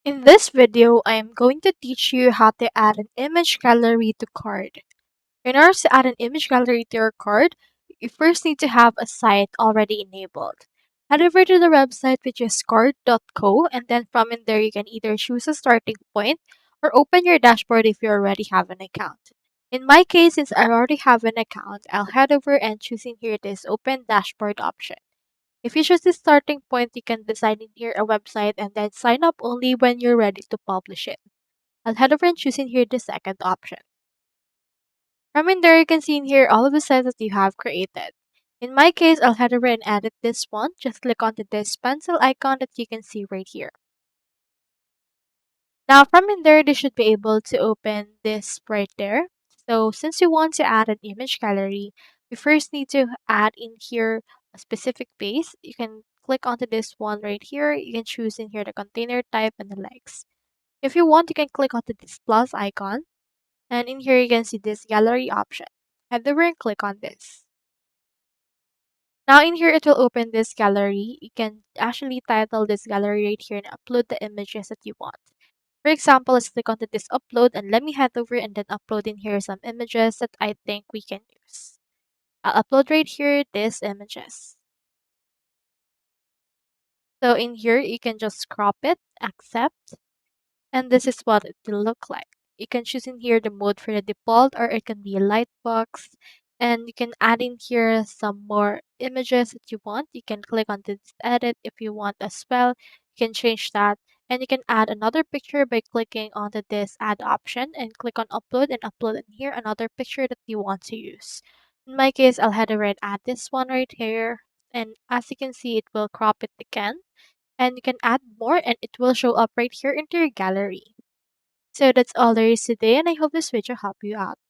In this video, I am going to teach you how to add an image gallery to card. In order to add an image gallery to your card, you first need to have a site already enabled. Head over to the website, which is card.co, and then from in there you can either choose a starting point or open your dashboard if you already have an account. In my case, since I already have an account, I'll head over and choosing here this open dashboard option. If you choose the starting point, you can design in here a website and then sign up only when you're ready to publish it. I'll head over and choose in here the second option. From in there, you can see in here all of the sites that you have created. In my case, I'll head over and edit this one. Just click onto this pencil icon that you can see right here. Now from in there, they should be able to open this right there. So since you want to add an image gallery, we first need to add in here a specific base. You can click onto this one right here. You can choose in here the container type and the legs. If you want, you can click onto this plus icon. And in here, you can see this gallery option. Head over and click on this. Now in here, it will open this gallery. You can actually title this gallery right here and upload the images that you want. For example, let's click onto this upload and let me head over and then upload in here some images that I think we can use. I'll upload right here these images. So in here, you can just crop it, accept, and this is what it will look like. You can choose in here the mode for the default or it can be a lightbox. And you can add in here some more images that you want. You can click on this edit if you want as well. You can change that. And you can add another picture by clicking onto this add option and click on upload and upload in here another picture that you want to use. In my case, I'll head over and add this one right here. And as you can see, it will crop it again and you can add more and it will show up right here into your gallery. So that's all there is today and I hope this video helped you out.